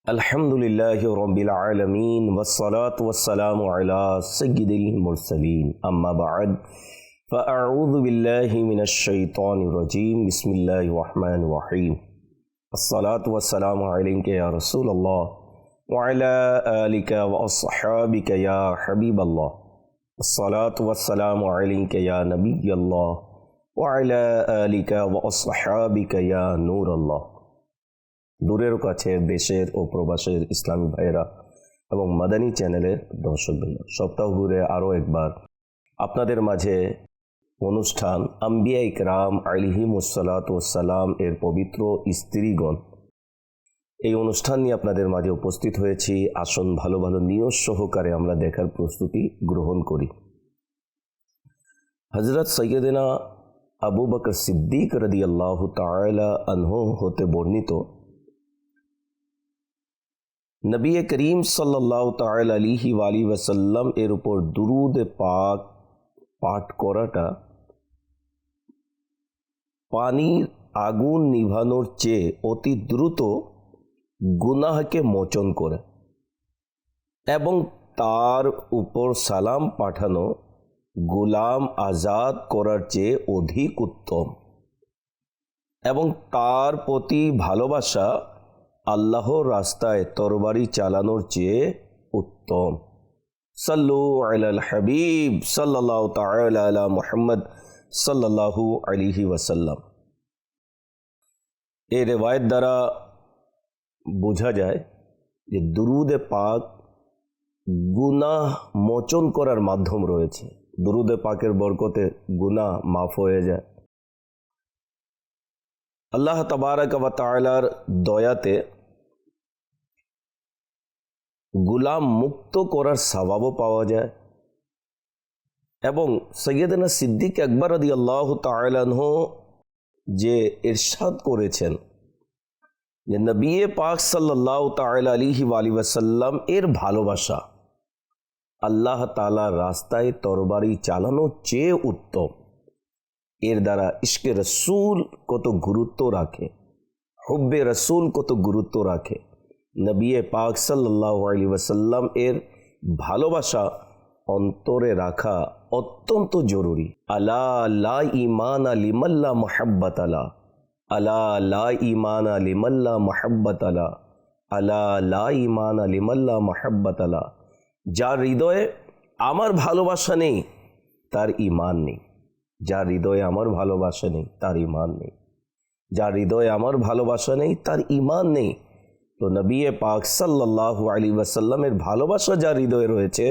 अल्हम्दुलिल्लाहि रब्बिल आलमीन वस्सलातु वस्सलामु अला सय्यिदिल मुरसलीन अम्मा बअद फ़अऊज़ु बिल्लाहि मिनश शैतानिर रजीम बिस्मिल्लाहिर रहमानिर रहीम अस्सलातु वस्सलामु अलैका या रसूलल्लाह व अला आलिका व अस्हाबिका या हबीबल्लाह अस्सलातु वस्सलामु अलैका या नबियल्लाह व अला आलिका व अस्हाबिका या नूरल्लाह। দূরের কাছের দেশের ও প্রবাসের ইসলামী ভাইয়েরা এবং মাদানী চ্যানেলের দর্শকবৃন্দ, সপ্তাহ ঘুরে আরও একবার আপনাদের মাঝে অনুষ্ঠান আম্বিয়া ইকরাম আলাইহিমুসসালাতু ওয়াসসালাম এর পবিত্র স্ত্রীগণ, এই অনুষ্ঠান নিয়ে আপনাদের মাঝে উপস্থিত হয়েছি। আসুন ভালো ভালো নিয়ত সহকারে আমরা দেখার প্রস্তুতি গ্রহণ করি। হযরত সৈয়দনা আবু বকর সিদ্দিক রাদিয়াল্লাহু তাআলা আনহু হতে বর্ণিত নবী করিম সাল্লাল্লাহু তাআলা আলাইহি ওয়াসাল্লাম এর উপর দুরুদ পাক পাঠ করাটা পানির আগুন নিভানোর চেয়ে অতি দ্রুত গুনাহকে মোচন করে এবং তার উপর সালাম পাঠানো গোলাম আজাদ করার চেয়ে অধিক উত্তম এবং তার প্রতি ভালোবাসা আল্লাহর রাস্তায় তরবারি চালানোর চেয়ে উত্তম। সাল্লু আলাল হাবিব সাল্লাল্লাহু তাআলা আলা মুহাম্মদ সাল্লাল্লাহু আলাইহি ওয়াসাল্লাম। এই রিওয়ায়াত দ্বারা বোঝা যায় যে দুরুদে পাক গুনাহ মোচন করার মাধ্যম রয়েছে। দুরুদে পাকের বরকতে গুনাহ মাফ হয়ে যায়। আল্লাহ তাবারাক ওয়া তাআলার দয়াতে গোলাম মুক্ত করার সওয়াবও পাওয়া যায় এবং সৈয়দনা সিদ্দিক আকবর রাদিয়াল্লাহু তাআলা আনহু যে ইরশাদ করেছেন যে নবী পাক সাল্লাল্লাহু তাআলা আলাইহি ওয়াসাল্লাম এর ভালোবাসা আল্লাহ তাআলার রাস্তায় তরবারি চালানোর চেয়ে উত্তম। এর দ্বারা ইশকে রসুল কত গুরুত্ব রাখে, হুব্বে রসুল কত গুরুত্ব রাখে। নবী পাক সাল্লাল্লাহু আলাইহি ওয়াসাল্লাম এর ভালোবাসা অন্তরে রাখা অত্যন্ত জরুরি। আলা লা ঈমান লিমাল্লা মুহাব্বাত আলা, আলা লা ঈমান লিমাল্লা মুহাব্বাত আলা, আলা লা ঈমান লিমাল্লা মুহাব্বাত আলা। যার হৃদয়ে আমার ভালোবাসা নেই তার ঈমান নেই। যার হৃদয়ে আমার ভালোবাসা নেই তার ঈমান নেই। যার হৃদয়ে আমার ভালোবাসা নেই তার ঈমান নেই। তো নবী পাক সাল্লাল্লাহু আলাইহি ওয়াসাল্লামের ভালোবাসা যার হৃদয়ে রয়েছে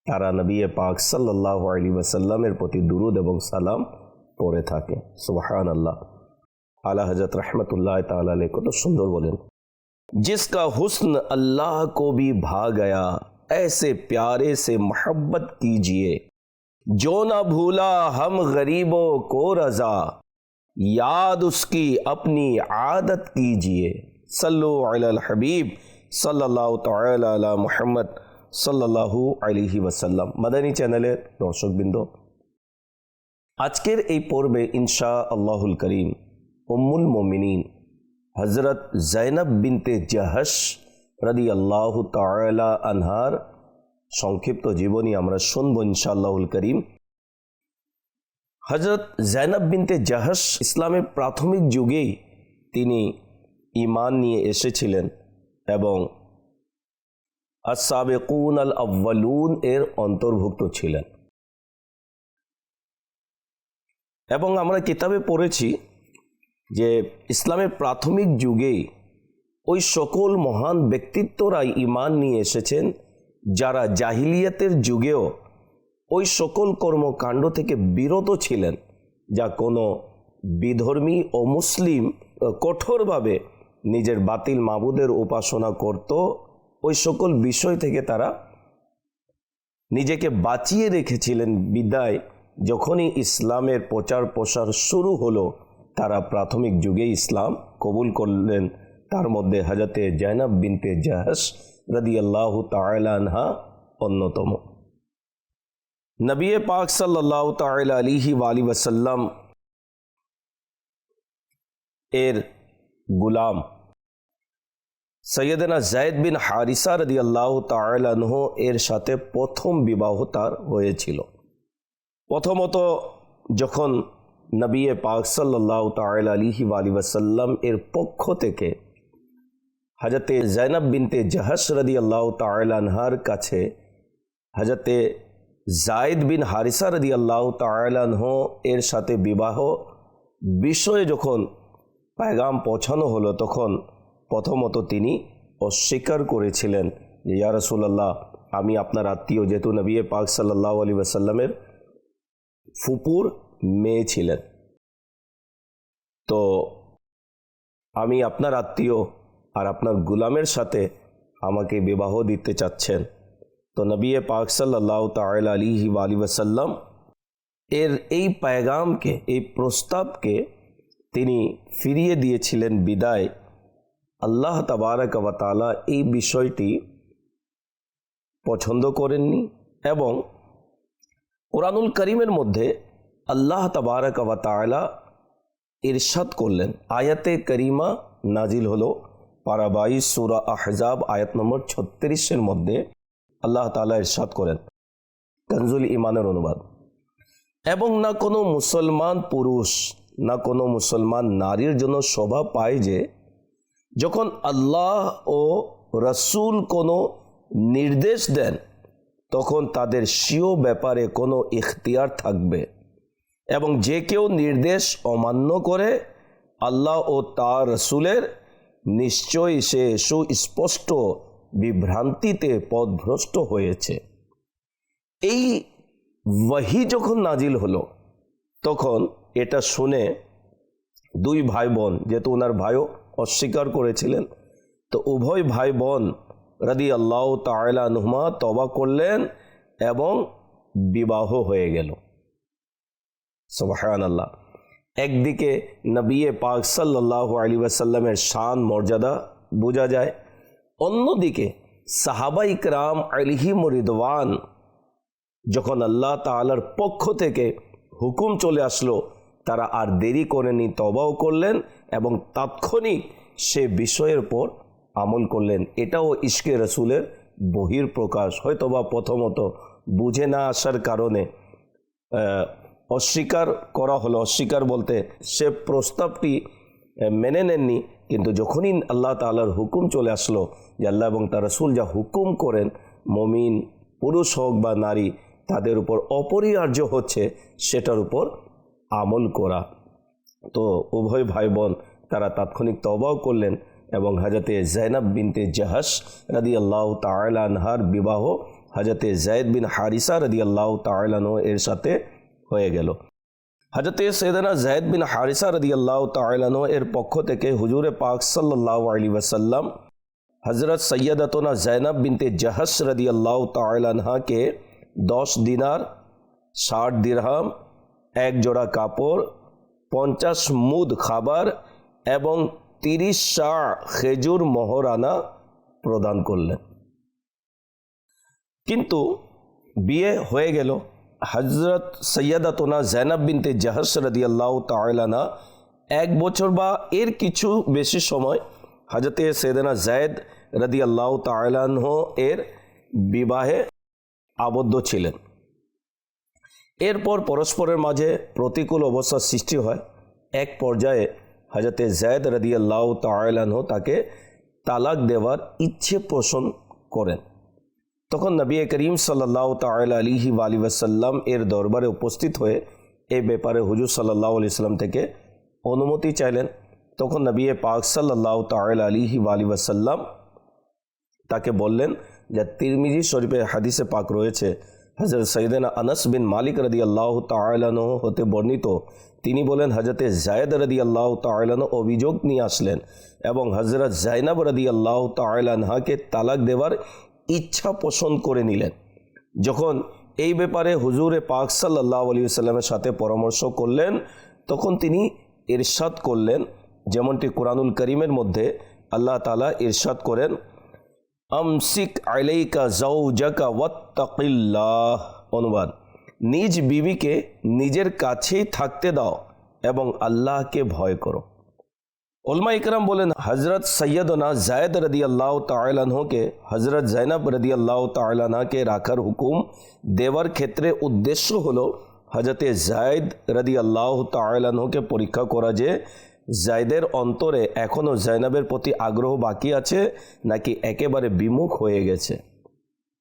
তারা নবী পাক সাল্লাল্লাহু আলাইহি ওয়াসাল্লামের প্রতি দুরুদ এবং সালাম পড়ে থাকে। সুবহানাল্লাহ। আলা হযরত रहमतुल्लाह ताला अलैहि কত সুন্দর বলেন, जिसका हुस्न अल्लाह को भी भा गया ऐसे प्यारे से मोहब्बत कीजिए, जो ना भूला हम गरीबों को रजा, याद उसकी अपनी आदत कीजिए। सल्लु अलल हबीब सल्लल्लाहु ताआला अला मुहम्मद सल्लल्लाहु अलैहि वसल्लम। মাদানী চ্যানেলের দর্শকবৃন্দ, আজকের এই পর্বে ইনশাআল্লাহুল করিম উম্মুল মুমিনিন হযরত যায়েনব বিনতে জাহশ রাদিয়াল্লাহু তাআলা আনহার সংক্ষিপ্ত জীবনী আমরা শুনব ইনশাআল্লাহুল করিম। হযরত যায়েনব বিনতে জাহশ ইসলামের প্রাথমিক যুগেই তিনি ঈমান নিয়ে এসেছিলেন এবং আস-সাবিকুন আল আউয়ালুন এর অন্তর্ভুক্ত ছিলেন এবং আমরা কিতাবে পড়েছি যে ইসলামের প্রাথমিক যুগেই ওই সকল মহান ব্যক্তিত্বরাই ঈমান নিয়ে এসেছেন যারা জাহিলিয়াতের যুগেও ওই সকল কর্মকাণ্ড থেকে বিরত ছিলেন যা কোনো বিধর্মী ও মুসলিম কঠোরভাবে নিজের বাতিল মাবুদের উপাসনা করত। ওই সকল বিষয় থেকে তারা নিজেকে বাঁচিয়ে রেখেছিলেন। বিদায় যখনই ইসলামের প্রচার প্রসার শুরু হলো তারা প্রাথমিক যুগে ইসলাম কবুল করলেন। তার মধ্যে হযরতে যায়েনব বিনতে জাহশ রাদিয়াল্লাহু তাআলা আনহা অন্যতম। নবী পাক সাল্লাল্লাহু তাআলা আলাইহি ওয়াসাল্লাম এর गुलाम সৈয়দনা জায়েদ বিন হারিসা রাদিয়াল্লাহু তাআলা আনহু এর সাথে প্রথম বিবাহ তার হয়েছিল। প্রথমত যখন নবী পাক সাল্লাল্লাহু তাআলা আলাইহি ওয়াসাল্লাম এর পক্ষ থেকে হযরতে যায়েনব বিনতে জাহশ রাদিয়াল্লাহু তাআলা আনহার কাছে হযরতে জায়েদ বিন হারিসা রাদিয়াল্লাহু তাআলা আনহু এর সাথে বিবাহ বিষয়ে যখন পেগাম পৌঁছানো হলো, তখন প্রথমত তিনি অস্বীকার করেছিলেন যে ইয়া রাসূলুল্লাহ, আমি আপনার আত্মীয়, যেহেতু নবী পাক সাল্লাল্লাহু আলাইহি ওয়াসাল্লামের ফুপুর মেয়ে ছিলেন, তো আমি আপনার আত্মীয় আর আপনার গুলামের সাথে আমাকে বিবাহ দিতে চাচ্ছেন। তো নবী পাক সাল্লাল্লাহু তাআলা আলাইহি ওয়াসাল্লাম এর এই পেগামকে, এই প্রস্তাবকে তিনি ফিরিয়ে দিয়েছিলেন বিদায় আল্লাহ তাবারক ওয়া তাআলা এই বিষয়টি পছন্দ করেননি। এবং কোরআনুল কারীমের মধ্যে আল্লাহ তাবারক ওয়া তাআলা ইরশাদ করলেন, আয়াতে করিমা নাজিল হলো পারা 22 সূরা আহজাব আয়াত নম্বর 36-এর মধ্যে আল্লাহ তাআলা ইরশাদ করেন, কনজুল ইমানের অনুবাদ, এবং না কোনো মুসলমান পুরুষ না কোনো মুসলমান নারীর জন্য শোভা পায় যে যখন আল্লাহ ও রাসূল কোনো নির্দেশ দেন তখন তাদের স্বীয় ব্যাপারে কোনো ইখতিয়ার থাকবে, এবং যে কেউ নির্দেশ অমান্য করে আল্লাহ ও তার রাসূলের, নিশ্চয়ই সে সুস্পষ্ট বিভ্রান্তিতে পথভ্রষ্ট হয়েছে। এই ওয়াহি যখন নাজিল হলো তখন এটা শুনে দুই ভাই বোন, যেহেতু ওনার ভাইও অস্বীকার করেছিলেন, তো উভয় ভাই বোন রাদিয়াল্লাহু তাআলা আনহুমা তওবা করলেন এবং বিবাহ হয়ে গেল। সুবহানাল্লাহ। একদিকে নবী পাক সাল্লাল্লাহু আলাইহি ওয়াসাল্লামের শান মর্যাদা বোঝা যায়, অন্যদিকে সাহাবা ইকরাম আলাইহিমুর রিদওয়ান যখন আল্লাহ তাআলার পক্ষ থেকে হুকুম চলে আসলো, তারা আর দেরি করেনি, তওবাও করলেন এবং তাৎক্ষণিক সে বিষয়ের পর আমল করলেন। এটাও ইশকে রাসূলের বহির প্রকাশ। হয়তোবা প্রথমত বুঝে না আসার কারণে অস্বীকার করা হলো। অস্বীকার বলতে সে প্রস্তাবটি মেনে নেননি, কিন্তু যখনই আল্লাহ তাআলার হুকুম চলে আসলো যে আল্লাহ এবং তার রাসূল যা হুকুম করেন, মুমিন পুরুষ হোক বা নারী, তাদের উপর অপরিহার্য হচ্ছে সেটার উপর আমল করা। তো উভয় ভাই বোন তারা তাৎক্ষণিক তওবাও করলেন এবং হযরতে যায়েনব বিনতে জাহশ রাদিয়াল্লাহু তাআলা আনহার বিবাহ হযরতে যায়েদ বিন হারিসা রাদিয়াল্লাহু তাআলা আনহু এর সাথে হয়ে গেল। হযরতে সৈয়দনা যায়েদ বিন হারিসা রাদিয়াল্লাহু তাআলা আনহু এর পক্ষ থেকে হুজুরে পাক সাল্লাল্লাহু আলাইহি ওয়াসাল্লাম হযরত সৈয়দাতুনা যায়েনব বিনতে জাহশ রাদিয়াল্লাহু তাআলা আনহাকে 10 দিনার, 60 দিরহাম, এক জোড়া কাপড়, 50 মুদ খাবার এবং 30 সা খেজুর মোহরানা প্রদান করলেন। কিন্তু বিয়ে হয়ে গেল। হযরত সৈয়দাতুনা যায়েনব বিনতে জাহশ রাদিয়াল্লাহু তাআলা আনহা 1 বছর বা এর কিছু বেশি সময় হযরতে সৈয়দনা যায়েদ রাদিয়াল্লাহু তাআলা আনহু এর বিবাহে আবদ্ধ ছিলেন। এরপর পরস্পরের মাঝে প্রতিকূল অবস্থার সৃষ্টি হয়। এক পর্যায়ে হযরতে যায়েদ রাদিয়াল্লাহু তাআলা আনহু তাকে তালাক দেওয়ার ইচ্ছে পোষণ করেন। তখন নবী করিম সাল্লাল্লাহু তাআলা আলাইহি ওয়াসাল্লাম এর দরবারে উপস্থিত হয়ে এই ব্যাপারে হুজুর সাল্লাল্লাহু আলাইহি ওয়াসাল্লাম থেকে অনুমতি চাইলেন। তখন নবী পাক সাল্লাল্লাহু তাআলা আলাইহি ওয়াসাল্লাম তাকে বললেন, যে তিরমিজি শরীফে হাদিসে পাক রয়েছে, হযরত সৈয়দনা আনাস বিন মালিক রাদিয়াল্লাহু তাআলা আনহু হতে বর্ণিত, তিনি বলেন হযরতে যায়েদ রাদিয়াল্লাহু তাআলা আনহু অভিযোগ নিয়ে আসলেন এবং হযরত যায়েনব রাদিয়াল্লাহু তাআলা আনহাকে তালাক দেওয়ার ইচ্ছা পোষণ করে নিলেন। যখন এই ব্যাপারে হুজুরে পাক সাল্লাল্লাহু আলাইহি ওয়াসাল্লামের সাথে পরামর্শ করলেন, তখন তিনি ইরশাদ করলেন, যেমনটি কোরআনুল কারীমের মধ্যে আল্লাহ তাআলা ইরশাদ করেন, আমসিক আলাইকা যাওজাকা ওয়াত্তাকিল্লাহ। অনুবাদ, নিজ বিবিকে নিজের কাছেই থাকতে দাও এবং আল্লাহকে ভয় করো। उलमा इकराम बोलेन हज़रत सैयदना ज़ैद रदी अल्लाह ताला अन्हु के हज़रत जैनब रदी अल्लाह ताला अन्हा के राखार हुकुम देवार क्षेत्रे उद्देश्य हलो हज़रत ज़ैद रदी अल्लाह ताला अन्हुके परीक्षा करा जे ज़ैदेर अंतरे एखोनो जैनबेर प्रति आग्रह बाकी आछे नाकि एकेबारे विमुख हये गेछे।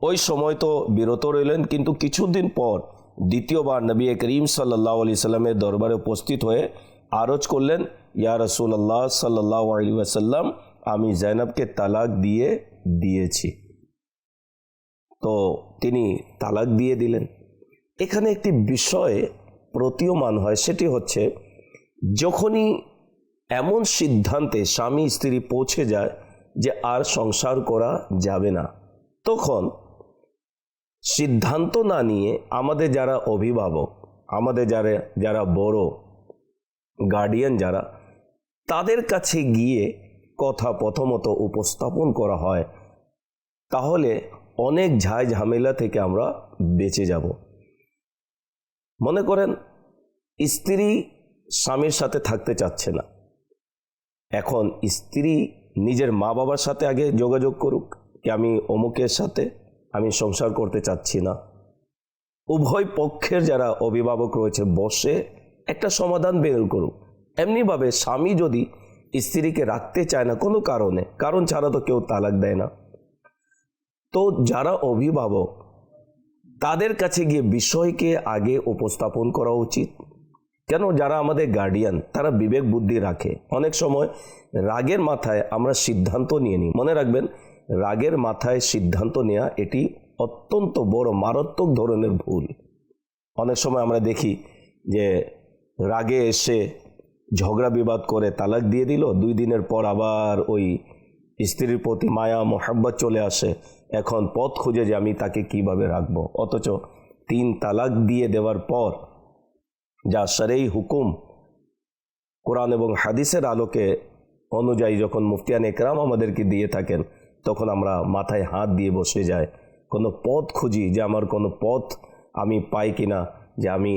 ओई समय तो बिरत रइलेन, किन्तु किछुदिन पर द्वितीयबार नबी करीम सल्लल्लाहु अलैहि वसल्लमेर दरबारे उपस्थित हये आरज करलेन, या रसूलुल्लाह सल्लल्लाहु अलैहि वसल्लम आमी जैनबके तालाक दिए दिएছি। तो तिनी तालाक दिए दिलेन। एखाने एकटी विषय प्रतीयमान हय, सेटी हच्छे যখনই এমন সিদ্ধান্তে স্বামী স্ত্রী পৌঁছে যায় যে আর সংসার করা যাবে না, তখন সিদ্ধান্ত না নিয়ে আমাদের যারা অভিভাবক, আমাদের যারা বড় গার্ডিয়ান যারা, তাদের কাছে গিয়ে কথা প্রথমত উপস্থাপন করা হয়, তাহলে অনেক ঝাই ঝামেলা থেকে আমরা বেঁচে যাব। মনে করেন স্ত্রী স্বামীর সাথে থাকতে চাচ্ছে না, এখন স্ত্রী নিজের মা বাবার সাথে আগে যোগাযোগ করুক কি আমি অমুকের সাথে আমি সংসার করতে চাচ্ছি না। উভয় পক্ষের যারা অভিভাবক রয়েছে বসে একটা সমাধান বের করুক। এমনিভাবে স্বামী যদি স্ত্রীকে রাখতে চায় না কোনো কারণে, কারণ ছাড়া তো কেউ তালাক দেয় না, তো যারা অভিভাবক তাদের কাছে গিয়ে বিষয়কে আগে উপস্থাপন করা উচিত। কেন, যারা আমাদের গার্ডিয়ান তারা বিবেক বুদ্ধি রাখে। অনেক সময় রাগের মাথায় আমরা সিদ্ধান্ত নিয়ে নিই। মনে রাখবেন, রাগের মাথায় সিদ্ধান্ত নেওয়া এটি অত্যন্ত বড় মারাত্মক ধরনের ভুল। অনেক সময় আমরা দেখি যে রাগে এসে ঝগড়া বিবাদ করে তালাক দিয়ে দিল, 2 দিনের পর আবার ওই স্ত্রীর প্রতি মায়া মোহাব্বত চলে আসে, এখন পথ খুঁজে যে আমি তাকে কিভাবে রাখবো। অথচ 3 তালাক দিয়ে দেওয়ার পর যা শরঈ হুকুম কোরআন এবং হাদিসের আলোকে অনুযায়ী যখন মুফতিয়ান একরাম আমাদেরকে দিয়ে থাকেন, তখন আমরা মাথায় হাত দিয়ে বসে যাই, কোনো পথ খুঁজি যে আমার কোনো পথ আমি পাই কিনা, যে আমি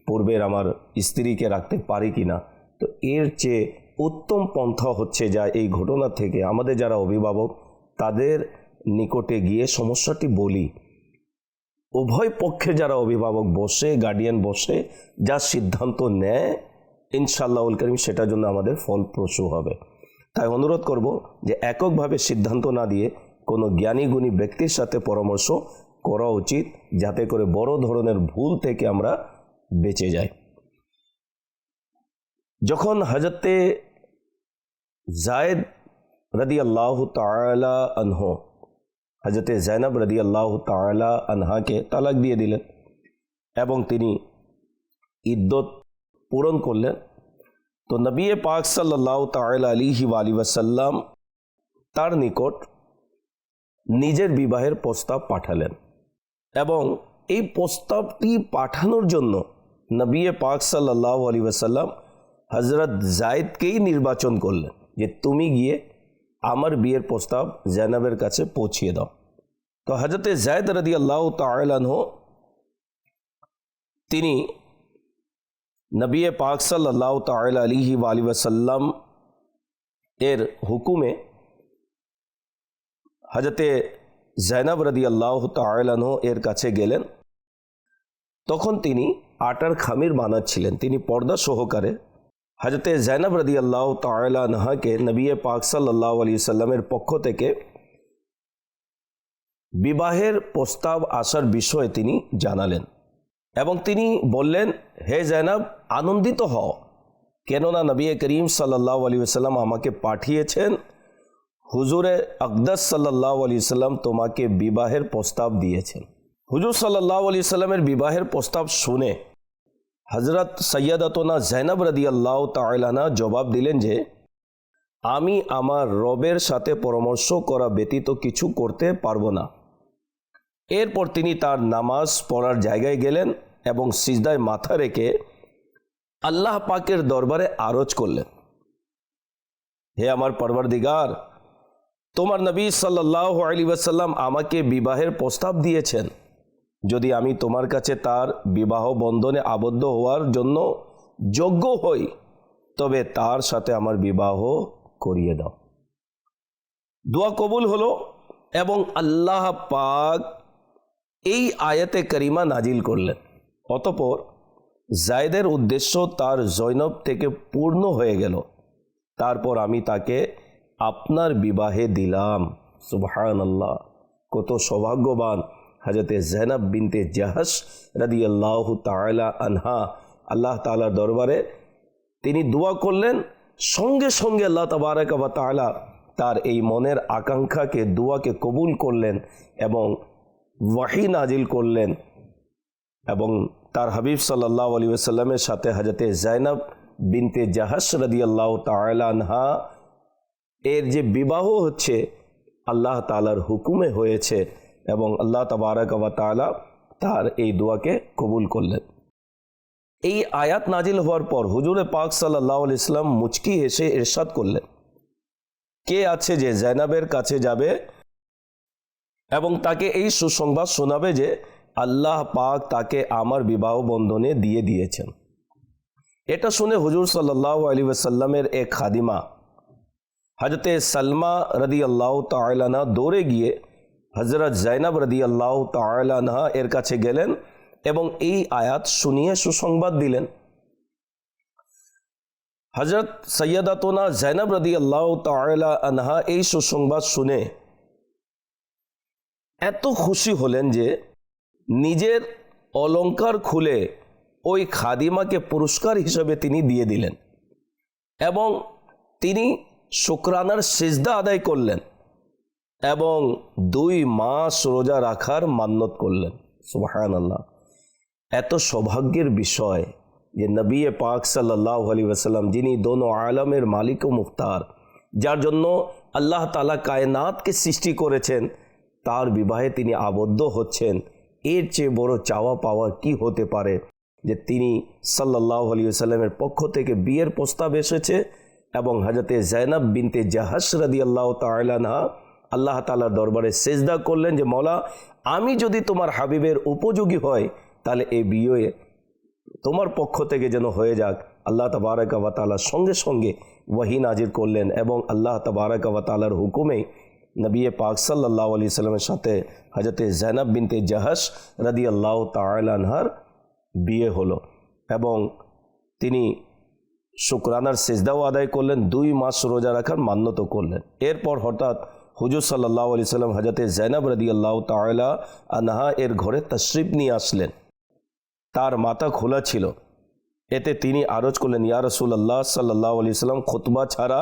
পূর্বের আমার স্ত্রীকে রাখতে পারি কিনা। তো এর চেয়ে উত্তম পন্থা হচ্ছে যা এই ঘটনা থেকে আমাদের যারা অভিভাবক তাদের নিকটে গিয়ে সমস্যাটি বলি, উভয় পক্ষে যারা অভিভাবক বসে গার্ডিয়ান বসে যা সিদ্ধান্ত নেয় ইনশাআল্লাহুল কারীম সেটার জন্য আমাদের ফলপ্রসূ হবে। তাই অনুরোধ করব যে এককভাবে সিদ্ধান্ত না দিয়ে কোনো জ্ঞানী গুণী ব্যক্তির সাথে পরামর্শ করা উচিত, যাতে করে বড় ধরনের ভুল থেকে আমরা বেঁচে যাই। যখন হযরতে যায়েদ রাদিয়াল্লাহু তাআলা আনহু হযরতে জৈনব রাদিয়াল্লাহু তাআলা আনহাকে তালাক দিয়ে দিলেন এবং তিনি ইদ্দত পূরণ করলেন, তো নবী পাক সাল্লাল্লাহু তাআলা আলাইহি ওয়াসাল্লাম তার নিকট নিজের বিবাহের প্রস্তাব পাঠালেন এবং এই প্রস্তাবটি পাঠানোর জন্য নবী পাক সাল্লাল্লাহু আলাইহি ওয়াসাল্লাম হযরত যায়েদকেই নির্বাচন করলেন যে তুমি গিয়ে আমার বিয়ের প্রস্তাব জৈনবের কাছে পৌঁছিয়ে দাও। তো হযরতে যায়েদ রাদিয়াল্লাহু তাআলা আনহু তিনি নবী পাক সাল্লাল্লাহু তাআলা আলাইহি ওয়াসাল্লাম এর হুকুমে হযরতে জৈনব রাদিয়াল্লাহু তাআলা আনহু এর কাছে গেলেন। তখন তিনি আটার খামির বানাচ্ছিলেন। তিনি পর্দা সহকারে হযরতে জৈনব রাদিয়াল্লাহু তাআলা আনহাকে নবী পাক সাল্লাল্লাহু আলাইহি ওয়াসাল্লামের পক্ষ থেকে বিবাহের প্রস্তাব আসার বিষয়ে তিনি জানালেন এবং তিনি বললেন, হে জৈনব আনন্দিত হও, কেননা নবী করিম সাল্লাল্লাহু আলাইহি ওয়াসাল্লাম আমাকে পাঠিয়েছেন, হুজুরে আকদাস সাল্লাল্লাহু আলাইহি ওয়াসাল্লাম তোমাকে বিবাহের প্রস্তাব দিয়েছেন। হুজুর সাল্লাল্লাহু আলাইহি ওয়াসাল্লামের বিবাহের প্রস্তাব শুনে হযরত সৈয়দাতুনা জৈনব রাদিয়াল্লাহু তাআলা আনহা জবাব দিলেন যে আমি আমার রবের সাথে পরামর্শ করা ব্যতীত কিছু করতে পারবো না। এরপর তিনি তার নামাজ পড়ার জায়গায় গেলেন এবং সিজদায় মাথা রেখে আল্লাহ পাকের দরবারে আরজ করলেন, হে আমার পরওয়ারদিগার, তোমার নবী সাল্লাল্লাহু আলাইহি ওয়াসাল্লাম আমাকে বিবাহের প্রস্তাব দিয়েছেন, যদি আমি তোমার কাছে তার বিবাহ বন্ধনে আবদ্ধ হওয়ার জন্য যোগ্য হই তবে তার সাথে আমার বিবাহ করিয়ে দাও। দোয়া কবুল হলো এবং আল্লাহ পাক এই আয়াতে করিমা নাজিল করলেন। অতঃপর জায়েদের উদ্দেশ্য তার জৈনব থেকে পূর্ণ হয়ে গেল। তারপর আমি তাকে আপনার বিবাহে দিলাম। সুবহানাল্লাহ, কত সৌভাগ্যবান হযরতে জৈনব বিনতে জাহশ রাদিয়াল্লাহু তাআলা আনহা। আল্লাহ তাআলার দরবারে তিনি দোয়া করলেন, সঙ্গে সঙ্গে আল্লাহ তাবারাক ওয়া তাআলা তার এই মনের আকাঙ্ক্ষাকে, দোয়াকে কবুল করলেন এবং ওয়াহি নাজিল করলেন এবং তার হাবিব সাল্লাল্লাহু আলাইহি ওয়াসাল্লামের সাথে হযরতে জৈনব বিনতে জাহশ রাদিয়াল্লাহু তাআলা আনহা এর যে বিবাহ হচ্ছে আল্লাহ তাআলার হুকুমে হয়েছে এবং আল্লাহ তাবারাক ওয়া তাআলা তার এই দোয়াকে কবুল করলেন। এই আয়াত নাজিল হওয়ার পর হুজুরে পাক সাল্লাল্লাহু আলাইহি ওয়াসাল্লাম মুচকি হেসে ইরশাদ করলেন, কে আছে যে জৈনবের কাছে যাবে এবং তাকে এই সুসংবাদ শোনাবে যে আল্লাহ পাক তাকে আমার বিবাহ বন্ধনে দিয়ে দিয়েছেন। এটা শুনে হুজুর সাল্লাল্লাহু আলাইহি ওয়াসাল্লামের এক খাদিমা হযরতে সালমা রাদিয়াল্লাহু তাআলা আনহা দৌড়ে গিয়ে হযরত জৈনব রাদিয়াল্লাহু তাআলা আনহা এর কাছে গেলেন এবং এই আয়াত শুনিয়ে সুসংবাদ দিলেন। হযরত সৈয়দাতুনা জৈনব রাদিয়াল্লাহু তাআলা আনহা এই সুসংবাদ শুনে এত খুশি হলেন যে নিজের অলংকার খুলে ওই খাদিমাকে পুরস্কার হিসেবে তিনি দিয়ে দিলেন এবং তিনি শুকরানার সিজদা আদায় করলেন এবং 2 মাস রোজা রাখার মান্যত করলেন। সুবহানাল্লাহ, এত সৌভাগ্যের বিষয় যে নবী পাক সাল্লাল্লাহু আলাইহি ওয়াসাল্লাম, যিনি দোনো আলমের মালিক ও মুখতার, যার জন্য আল্লাহ তাআলা কায়নাতকে সৃষ্টি করেছেন, তার বিবাহে তিনি আবদ্ধ হচ্ছেন। এর চেয়ে বড় চাওয়া পাওয়া কি হতে পারে যে তিনি সাল্লাল্লাহু আলাইহি ওয়াসাল্লামের পক্ষ থেকে বিয়ের প্রস্তাব এসেছে এবং হযরতে জৈনব বিনতে জাহশ রাদিয়াল্লাহু তাআলা আনহা আল্লাহ তাআলার দরবারে সিজদা করলেন যে মওলা, আমি যদি তোমার হাবিবের উপযোগী হয় তাহলে এই বিয়ে তোমার পক্ষ থেকে যেন হয়ে যাক। আল্লাহ তাবারাক ওয়া তাআলা সঙ্গে সঙ্গে ওয়াহি নাজিল করলেন এবং আল্লাহ তাবারাক ওয়া তাআলার হুকুমে নবী পাক সাল্লাল্লাহু আলাইহি ওয়াসাল্লামের সাথে হযরতে জৈনব বিনতে জাহশ রাদিয়াল্লাহু তাআলা আনহার বিয়ে হলো এবং তিনি শুকরানার সিজদাও আদায় করলেন, 2 মাস রোজা রাখার মান্যত করলেন। এরপর হঠাৎ হুজুর সাল্লাল্লাহু আলাইহি ওয়াসাল্লাম হযরতে জৈনব রাদিয়াল্লাহু তাআলা আনহা এর ঘরে তাশরিফ নিয়ে আসলেন। তার মাথা খোলা ছিল। এতে তিনি আরজ করলেন, ইয়া রাসূলুল্লাহ সাল্লাল্লাহু আলাইহি ওয়াসাল্লাম, খুতবা ছাড়া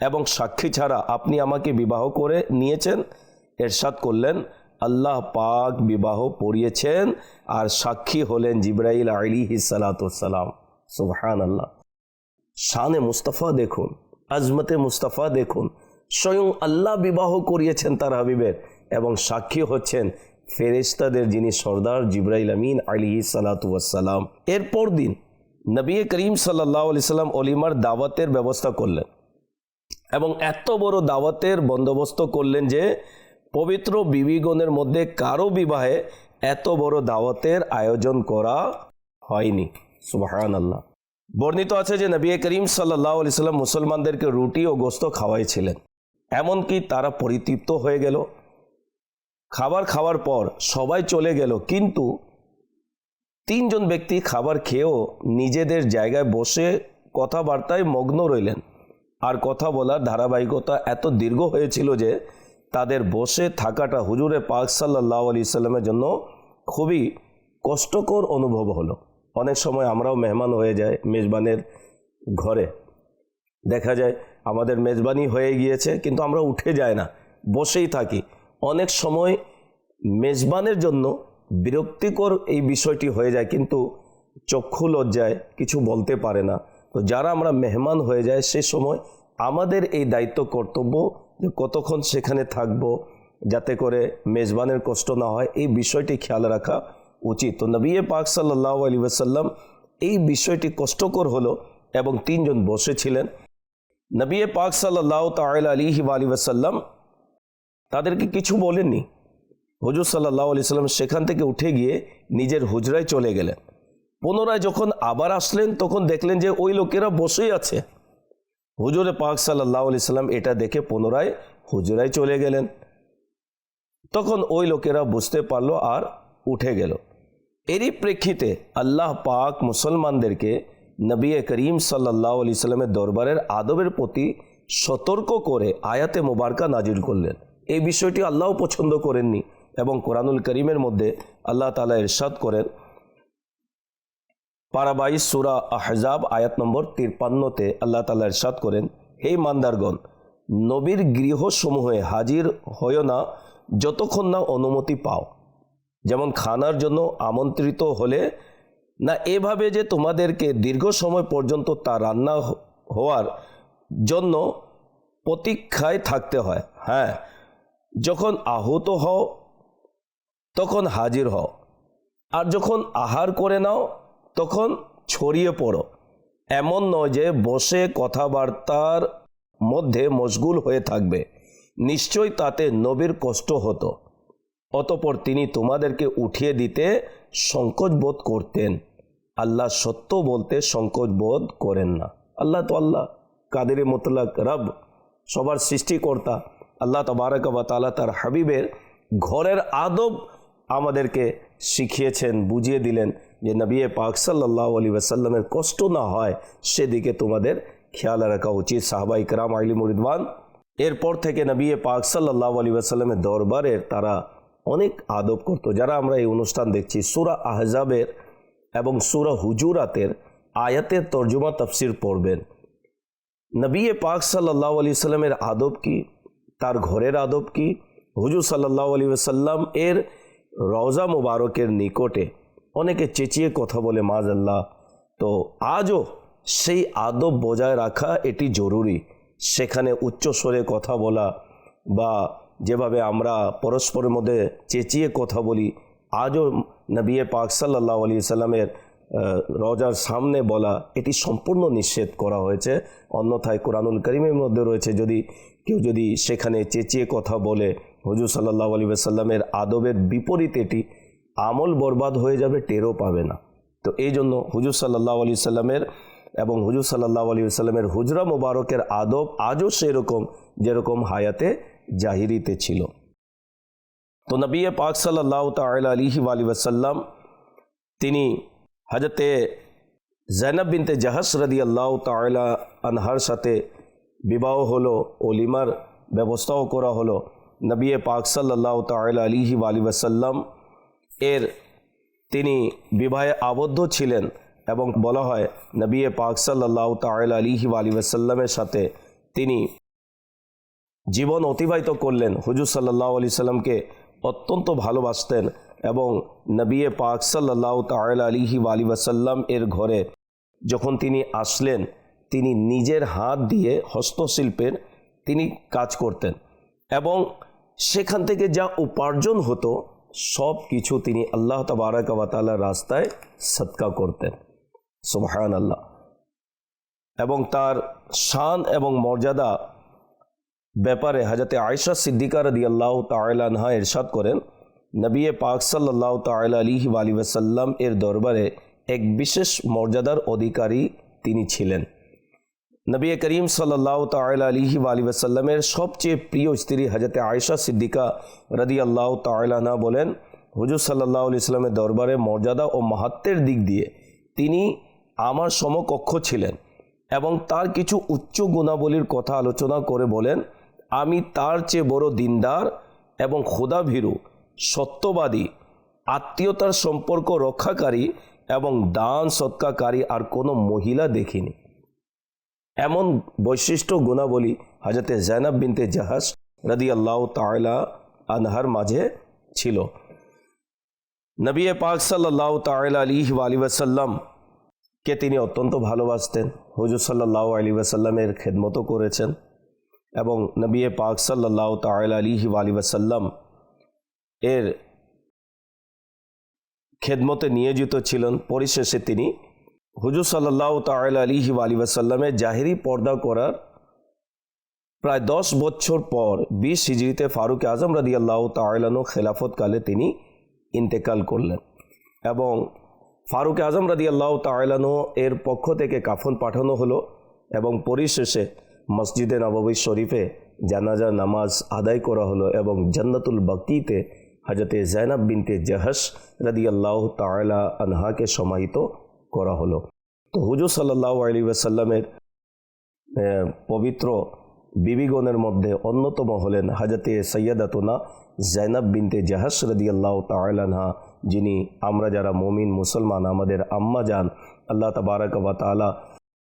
এবং সাক্ষী ছাড়া আপনি আমাকে বিবাহ করে নিয়েছেন? এরশাদ করলেন, আল্লাহ পাক বিবাহ পড়িয়েছেন আর সাক্ষী হলেন জিবরাইল আলাইহিস সালাতু ওয়াস সালাম। সুবহানাল্লাহ, শানে মুস্তাফা দেখুন, আজমতে মুস্তাফা দেখুন, স্বয়ং আল্লাহ বিবাহ করিয়েছেন তার হাবিবের এবং সাক্ষী হচ্ছেন ফেরেশতাদের যিনি সর্দার জিবরাইল আমিন আলাইহিস সালাতু ওয়াস সালাম। এরপর দিন নবী করিম সাল্লাল্লাহু আলাইহি সাল্লাম অলিমার দাওয়াতের ব্যবস্থা করলেন এবং এত বড় দাওয়াতের বন্দোবস্ত করলেন যে পবিত্র বিবিগণের মধ্যে কারো বিবাহে এত বড় দাওয়াতের আয়োজন করা হয়নি। সুবহানাল্লাহ, বর্ণিত আছে যে নবী করিম সাল্লাল্লাহু আলাইহি সাল্লাম মুসলমানদেরকে রুটি ও গোশত খাওয়াইছিলেন, এমনকি তারা পরিতৃপ্ত হয়ে গেল। খাবার খাওয়ার পর সবাই চলে গেল, কিন্তু 3 জন ব্যক্তি খাবার খেয়েও নিজেদের জায়গায় বসে কথাবার্তায় মগ্ন রইলেন। আর কথা বলার ধারাবাহিকতা এত দীর্ঘ হয়েছিল যে তাদের বসে থাকাটা হুজুরে পাক সাল্লাল্লাহু আলাইহি সাল্লামের জন্য খুবই কষ্টকর অনুভব হলো। অনেক সময় আমরাও মেহমান হয়ে যাই মেজবানের ঘরে, দেখা যায় আমাদের মেজবানি হয়ে গিয়েছে কিন্তু আমরা উঠে যাই না, বসেই থাকি। অনেক সময় মেজবানের জন্য বিরক্তিকর এই বিষয়টি হয়ে যায়, কিন্তু চক্ষু লজ্জায় কিছু বলতে পারে না। তো যারা আমরা মেহমান হয়ে যায় সে সময় আমাদের এই দায়িত্ব কর্তব্য যে কতক্ষণ সেখানে থাকব যাতে করে মেজবানের কষ্ট না হয়, এই বিষয়টি খেয়াল রাখা উচিত। তো নবী পাক সাল্লাল্লাহু আলাইহি ওয়াসাল্লাম এই বিষয়টি কষ্টকর হলো এবং 3 জন বসেছিলেন। নবী পাক সাল্লাল্লাহু তাআলা আলাইহি ওয়াসাল্লাম তাদেরকে কিছু বলেননি। হুজুর সাল্লাল্লাহু আলাইহি ওয়াসাল্লাম সেখান থেকে উঠে গিয়ে নিজের হুজরায় চলে গেলেন পুনরায় যখন আবার আসলেন তখন দেখলেন যে ওই লোকেরা বসেই আছে। হুজুরে পাক সাল্লাল্লাহু আলাইহি সাল্লাম এটা দেখে পুনরায় হুজুরায় চলে গেলেন। তখন ওই লোকেরা বুঝতে পারলো আর উঠে গেল। এরই প্রেক্ষিতে আল্লাহ পাক মুসলমানদেরকে নবী করিম সাল্লাল্লাহু আলাইহি সাল্লামের দরবারের আদবের প্রতি সতর্ক করে আয়াতে মুবারকা নাজিল করলেন। এই বিষয়টি আল্লাহ পছন্দ করেননি এবং কোরআনুল করিমের মধ্যে আল্লাহ তাআলা ইরশাদ করেন, পারা 22 সূরা আহজাব আয়াত নম্বর 53-তে আল্লাহ তাআলা ইরশাদ করেন, হে ইমানদারগণ, নবীর গৃহসমূহে হাজির হয় না যতক্ষণ না অনুমতি পাও। যেমন খানার জন্য আমন্ত্রিত হলে না এভাবে যে তোমাদেরকে দীর্ঘ সময় পর্যন্ত তা রান্না হওয়ার জন্য প্রতীক্ষায় থাকতে হয়। হ্যাঁ, যখন আহত হও তখন হাজির হও, আর যখন আহার করে নাও তখন ছড়িয়ে পড়ো। এমন নয় যে বসে কথাবার্তার মধ্যে মশগুল হয়ে থাকবে, নিশ্চয় তাতে নবীর কষ্ট হতো। অতঃপর তিনি তোমাদেরকে উঠিয়ে দিতে সংকোচ বোধ করতেন। আল্লাহ সত্য বলতে সংকোচ বোধ করেন না। আল্লাহ তো আল্লাহ, কাদের মুতলাক রব, সবার সৃষ্টিকর্তা। আল্লাহ তাবারক ওয়া তাআলা তার হাবিবের ঘরের আদব আমাদেরকে শিখিয়েছেন, বুঝিয়ে দিলেন যে নবী পাক সাল্লাল্লাহু আলাইহি ওয়াসাল্লামের কষ্ট না হয় সেদিকে তোমাদের খেয়াল রাখা উচিত। সাহাবায়ে কেরাম আলাইহিম রিদওয়ান এরপর থেকে নবী পাক সাল্লাল্লাহু আলাইহি ওয়াসাল্লামের দরবারের তারা অনেক আদব করত। যারা আমরা এই অনুষ্ঠান দেখছি, সূরা আহজাবের এবং সূরা হুজুরাতের আয়াতের তর্জমা তাফসির পড়বেন। নবী পাক সাল্লাল্লাহু আলাইহি ওয়াসাল্লামের আদব কি, তার ঘরের আদব কি, হুজুর সাল্লাল্লাহু আলাইহি ওয়াসাল্লাম এর রওজা মুবারকের নিকটে অনেকে চেঁচিয়ে কথা বলে মাযাল্লাহ। তো আজও সেই আদব বজায় রাখা এটি জরুরি। সেখানে উচ্চস্বরে কথা বলা বা যেভাবে আমরা পরস্পরের মধ্যে চেঁচিয়ে কথা বলি, আজও নবী পাক সাল্লাল্লাহু আলাইহি সাল্লামের রওজার সামনে বলা এটি সম্পূর্ণ নিষেধ করা হয়েছে। অন্যথায় কোরআনুল কারীমের মধ্যে রয়েছে, কেউ যদি সেখানে চেঁচিয়ে কথা বলে হুজুর সাল্লাল্লাহু আলাইহি সাল্লামের আদবের বিপরীত এটি আমল বরবাদ হয়ে যাবে, টেরও পাবে না। তো এই জন্য হুজুর সাল্লাল্লাহু আলাইহি সাল্লামের এবং হুজুর সাল্লাল্লাহু আলাইহি সাল্লামের হুজরা মুবারকের আদব আজও সেরকম যেরকম হায়াতে জাহিরিতে ছিল। তো নবী পাক সাল্লাল্লাহু তাআলা আলাইহি ওয়াসাল্লাম তিনি হযরতে যায়েনব বিনতে জাহশ রাদিয়াল্লাহু তাআলা আনহার সাথে বিবাহ হলো, ওলিমার ব্যবস্থাও করা হলো। নবী পাক সাল্লাল্লাহু তাআলা আলাইহি ওয়াসাল্লাম এর তিনি বিবাহে আবদ্ধ ছিলেন এবং বলা হয় নবী পাক সাল্লাল্লাহু তাআলা আলাইহি ওয়াসাল্লামের সাথে তিনি জীবন অতিবাহিত করলেন। হুজুর সাল্লাল্লাহু আলাইহি সাল্লামকে অত্যন্ত ভালোবাসতেন এবং নবী পাক সাল্লাল্লাহু তাআলা আলাইহি ওয়াসাল্লাম এর ঘরে যখন তিনি আসলেন, তিনি নিজের হাত দিয়ে হস্তশিল্পের তিনি কাজ করতেন এবং সেখান থেকে যা উপার্জন হতো সব কিছু তিনি আল্লাহ তাবারক ওয়া তাআলার রাস্তায় সদকা করতেন। সুবহানাল্লাহ। এবং তার শান এবং মর্যাদা ব্যাপারে হযরতে আয়েশা সিদ্দিকা রাদিয়াল্লাহু তাআলা আনহা ইরশাদ করেন, নবী পাক সাল্লাল্লাহু তাআলা আলাইহি ওয়াসাল্লাম এর দরবারে এক বিশেষ মর্যাদার অধিকারী তিনি ছিলেন। নবী করিম সাল্লাল্লাহু তাআলা আলাইহি ওয়াসাল্লামের সবচেয়ে প্রিয় স্ত্রী হযরতে আয়েশা সিদ্দিকা রাদিয়াল্লাহু তাআলা আনহা বলেন, হুজুর সাল্লাল্লাহু আলাইহি ওয়াসাল্লামের দরবারে মর্যাদা ও মাহাত্ম্যের দিক দিয়ে তিনি আমার সমকক্ষ ছিলেন এবং তার কিছু উচ্চ গুণাবলীর কথা আলোচনা করে বলেন, আমি তার চেয়ে বড় দিনদার এবং খোদাভীরু, সত্যবাদী, আত্মীয়তার সম্পর্ক রক্ষাকারী এবং দান সৎকারী আর কোনো মহিলা দেখিনি। এমন বৈশিষ্ট্য গুণাবলী হযরতে যায়েনব বিনতে জাহশ রাদিয়াল্লাহু তাআলা আনহার মাঝে ছিল। নবী পাক সাল্লাল্লাহু তাআলা আলাইহি ওয়াসাল্লাম কে তিনি অত্যন্ত ভালোবাসতেন। হুজুর সাল্লাল্লাহু আলাইহি ওয়াসাল্লামের খেদমতও করেছেন এবং নবী পাক সাল্লাল্লাহু তাআলা আলাইহি ওয়াসাল্লাম এর খেদমতে নিয়োজিত ছিলেন। পরিশেষে তিনি হুজুর সাল্লাল্লাহু তাআলা আলাইহি ওয়াসাল্লামের জাহেরি পর্দা করার প্রায় 10 বছর পর 20 হিজরিতে ফারুক আজম রাদিয়াল্লাহু তাআলা আনহু খেলাফতকালে তিনি ইন্তেকাল করলেন এবং ফারুক আজম রাদিয়াল্লাহু তাআলা আনহু এর পক্ষ থেকে কাফন পাঠানো হলো এবং পরিশেষে মসজিদে নববী শরীফে জানাজার নামাজ আদায় করা হলো এবং জান্নাতুল বাকিতে হযরতে যায়েনব বিনতে জাহশ রাদিয়াল্লাহু তাআলা আনহাকে সমাহিত করা হলো। তো হুজুর সাল্লাল্লাহু আলাইহি ওয়াসাল্লামের পবিত্র বিবিগণের মধ্যে অন্যতম হলেন হযরতে সাইয়্যিদাতুনা যায়েনব বিনতে জাহশ রাদিয়াল্লাহু তাআলা আনহা, যিনি আমরা যারা মুমিন মুসলমান আমাদের আম্মা জান, আল্লাহ তাবারাক ওয়া তাআলা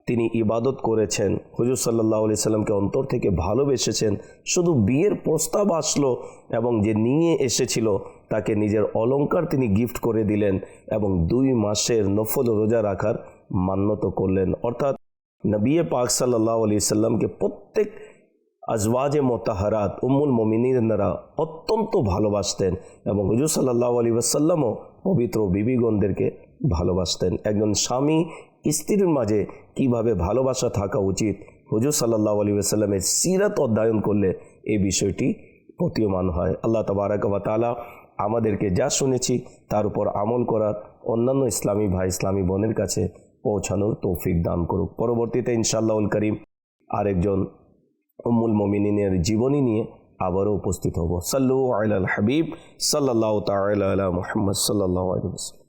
তিনি ইবাদত করেছেন, হুজুর সাল্লাল্লাহু আলাইহি সাল্লামকে অন্তর থেকে ভালোবেসেছেন। শুধু বিয়ের প্রস্তাব আসলো এবং যে নিয়ে এসেছিল তাকে নিজের অলংকার তিনি গিফট করে দিলেন এবং 2 মাসের নফল রোজা রাখার মান্যত করলেন। অর্থাৎ নবী পাক সাল্লাল্লাহু আলাইহি সাল্লামকে প্রত্যেক আজওয়াজে মোতাহারাত উম্মুল মুমিনিনরা অত্যন্ত ভালোবাসতেন এবং হুজুর সাল্লাল্লাহু আলাইহি ওয়াসাল্লামও পবিত্র বিবিগণদেরকে ভালোবাসতেন। একজন স্বামী স্ত্রীর মাঝে কিভাবে ভালোবাসা থাকা উচিত, হুজুর সাল্লাল্লাহু আলাইহি ওয়াসাল্লামের সিরাত অধ্যয়ন করলে এই বিষয়টি প্রতীয়মান হয়। আল্লাহ তাবারাক ওয়া তাআলা আমাদেরকে যা শুনেছি তার উপর আমল করার, অন্যান্য ইসলামী ভাই ইসলামী বোনের কাছে পৌঁছানোর তৌফিক দান করুক। পরবর্তীতে ইনশাআল্লাহুল করিম আরেকজন উম্মুল মুমিনিনের জীবনী নিয়ে আবারও উপস্থিত হব। সাল্লু আলাল হাবিব সাল্লাল্লাহু তাআলা আলা মুহাম্মদ সাল্লাল্লাহু আলাইহি ওয়াসাল্লাম।